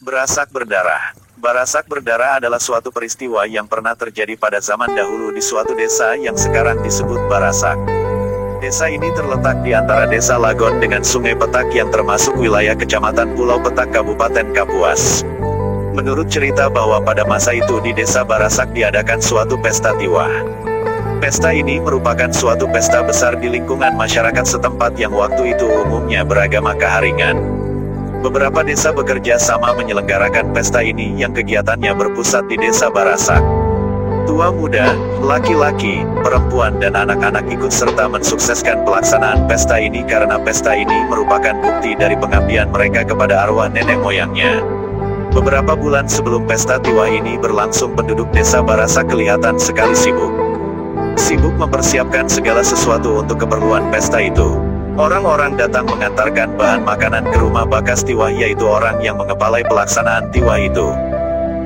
Barasak berdarah. Barasak berdarah adalah suatu peristiwa yang pernah terjadi pada zaman dahulu di suatu desa yang sekarang disebut Barasak. Desa ini terletak di antara Desa Lagon dengan Sungai Petak yang termasuk wilayah Kecamatan Pulau Petak Kabupaten Kapuas. Menurut cerita bahwa pada masa itu di Desa Barasak diadakan suatu pesta tiwah. Pesta ini merupakan suatu pesta besar di lingkungan masyarakat setempat yang waktu itu umumnya beragama Kaharingan. Beberapa desa bekerja sama menyelenggarakan pesta ini yang kegiatannya berpusat di Desa Barasak. Tua muda, laki-laki, perempuan dan anak-anak ikut serta mensukseskan pelaksanaan pesta ini karena pesta ini merupakan bukti dari pengabdian mereka kepada arwah nenek moyangnya. Beberapa bulan sebelum pesta tiwah ini berlangsung, penduduk Desa Barasak kelihatan sekali sibuk. Sibuk mempersiapkan segala sesuatu untuk keperluan pesta itu. Orang-orang datang mengantarkan bahan makanan ke rumah bakas tiwah, yaitu orang yang mengepalai pelaksanaan tiwah itu.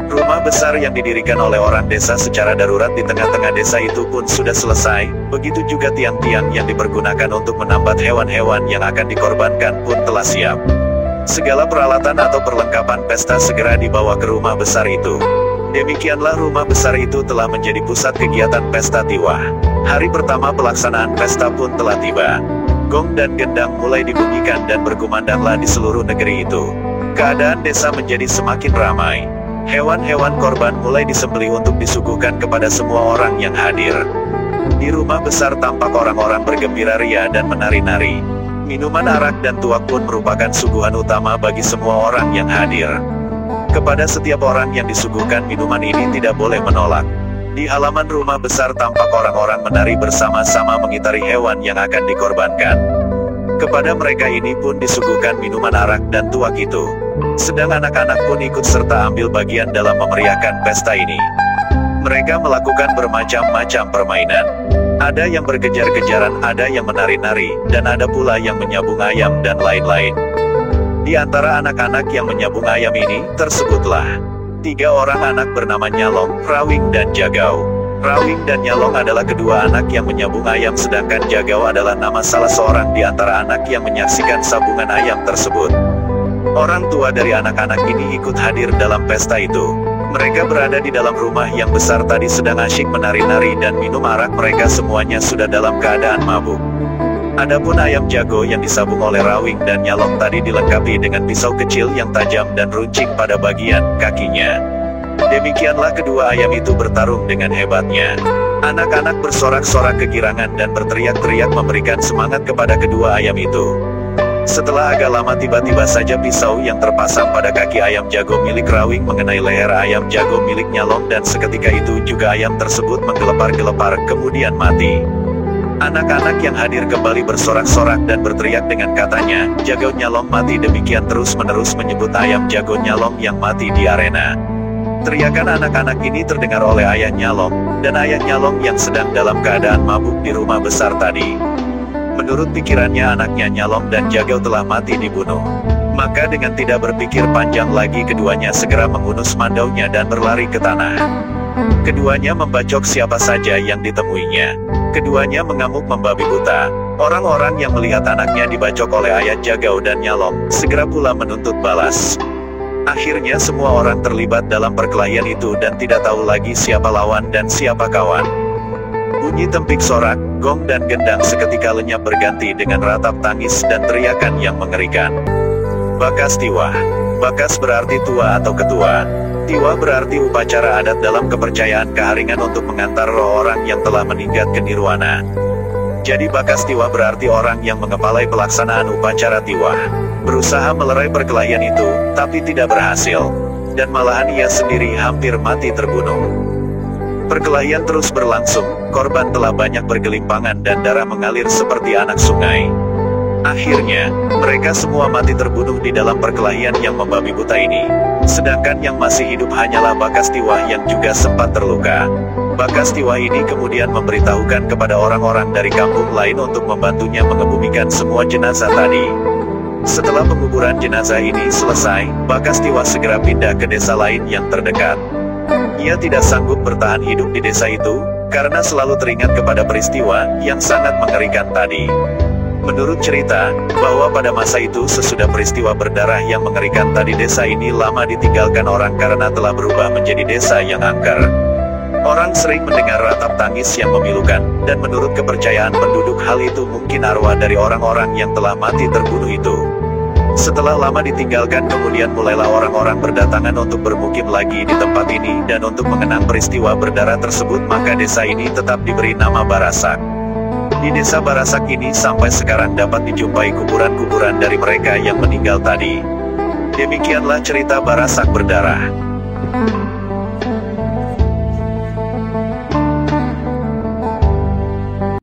Rumah besar yang didirikan oleh orang desa secara darurat di tengah-tengah desa itu pun sudah selesai, begitu juga tiang-tiang yang dipergunakan untuk menambat hewan-hewan yang akan dikorbankan pun telah siap. Segala peralatan atau perlengkapan pesta segera dibawa ke rumah besar itu. Demikianlah rumah besar itu telah menjadi pusat kegiatan pesta tiwah. Hari pertama pelaksanaan pesta pun telah tiba. Gong dan gendang mulai dibunyikan dan berkumandanglah di seluruh negeri itu. Keadaan desa menjadi semakin ramai. Hewan-hewan korban mulai disembelih untuk disuguhkan kepada semua orang yang hadir. Di rumah besar tampak orang-orang bergembira ria dan menari-nari. Minuman arak dan tuak pun merupakan suguhan utama bagi semua orang yang hadir. Kepada setiap orang yang disuguhkan minuman ini tidak boleh menolak. Di halaman rumah besar tampak orang-orang menari bersama-sama mengitari hewan yang akan dikorbankan. Kepada mereka ini pun disuguhkan minuman arak dan tuak itu. Sedang anak-anak pun ikut serta ambil bagian dalam memeriahkan pesta ini. Mereka melakukan bermacam-macam permainan. Ada yang berkejar-kejaran, ada yang menari-nari, dan ada pula yang menyabung ayam dan lain-lain. Di antara anak-anak yang menyabung ayam ini, tersebutlah 3 orang anak bernama Nyalong, Rawing dan Jagau. Rawing dan Nyalong adalah kedua anak yang menyabung ayam, sedangkan Jagau adalah nama salah seorang di antara anak yang menyaksikan sabungan ayam tersebut. Orang tua dari anak-anak ini ikut hadir dalam pesta itu. Mereka berada di dalam rumah yang besar tadi sedang asyik menari-nari dan minum arak. Mereka semuanya sudah dalam keadaan mabuk. Adapun ayam jago yang disabung oleh Rawing dan Nyalong tadi dilengkapi dengan pisau kecil yang tajam dan runcing pada bagian kakinya. Demikianlah kedua ayam itu bertarung dengan hebatnya. Anak-anak bersorak-sorak kegirangan dan berteriak-teriak memberikan semangat kepada kedua ayam itu. Setelah agak lama tiba-tiba saja pisau yang terpasang pada kaki ayam jago milik Rawing mengenai leher ayam jago milik Nyalong, dan seketika itu juga ayam tersebut menggelepar-gelepar kemudian mati. Anak-anak yang hadir kembali bersorak-sorak dan berteriak dengan katanya, "Jago Nyalong mati!" Demikian terus-menerus menyebut ayam jago Nyalong yang mati di arena. Teriakan anak-anak ini terdengar oleh ayah Nyalong, dan ayah Nyalong yang sedang dalam keadaan mabuk di rumah besar tadi. Menurut pikirannya anaknya Nyalong dan Jagau telah mati dibunuh. Maka dengan tidak berpikir panjang lagi keduanya segera mengunus mandaunya dan berlari ke tanah. Keduanya membacok siapa saja yang ditemuinya. Keduanya mengamuk membabi buta. Orang-orang yang melihat anaknya dibacok oleh ayah Jagau dan Nyalong segera pula menuntut balas. Akhirnya semua orang terlibat dalam perkelahian itu dan tidak tahu lagi siapa lawan dan siapa kawan. Bunyi tempik sorak, gong dan gendang seketika lenyap berganti dengan ratap tangis dan teriakan yang mengerikan. Bakas tiwah. Bakas berarti tua atau ketua. Tiwah berarti upacara adat dalam kepercayaan Kaharingan untuk mengantar roh orang yang telah meninggal ke nirwana. Jadi bakas tiwah berarti orang yang mengepalai pelaksanaan upacara tiwah. Berusaha melerai perkelahian itu, tapi tidak berhasil. Dan malahan ia sendiri hampir mati terbunuh. Perkelahian terus berlangsung, korban telah banyak bergelimpangan dan darah mengalir seperti anak sungai. Akhirnya, mereka semua mati terbunuh di dalam perkelahian yang membabi buta ini. Sedangkan yang masih hidup hanyalah Bakas Tiwah yang juga sempat terluka. Bakas Tiwah ini kemudian memberitahukan kepada orang-orang dari kampung lain untuk membantunya mengebumikan semua jenazah tadi. Setelah penguburan jenazah ini selesai, Bakas Tiwah segera pindah ke desa lain yang terdekat. Ia tidak sanggup bertahan hidup di desa itu, karena selalu teringat kepada peristiwa yang sangat mengerikan tadi. Menurut cerita, bahwa pada masa itu sesudah peristiwa berdarah yang mengerikan tadi, desa ini lama ditinggalkan orang karena telah berubah menjadi desa yang angker. Orang sering mendengar ratap tangis yang memilukan, dan menurut kepercayaan penduduk hal itu mungkin arwah dari orang-orang yang telah mati terbunuh itu. Setelah lama ditinggalkan, kemudian mulailah orang-orang berdatangan untuk bermukim lagi di tempat ini, dan untuk mengenang peristiwa berdarah tersebut maka desa ini tetap diberi nama Barasak. Di desa Barasak ini sampai sekarang dapat dijumpai kuburan-kuburan dari mereka yang meninggal tadi. Demikianlah cerita Barasak berdarah.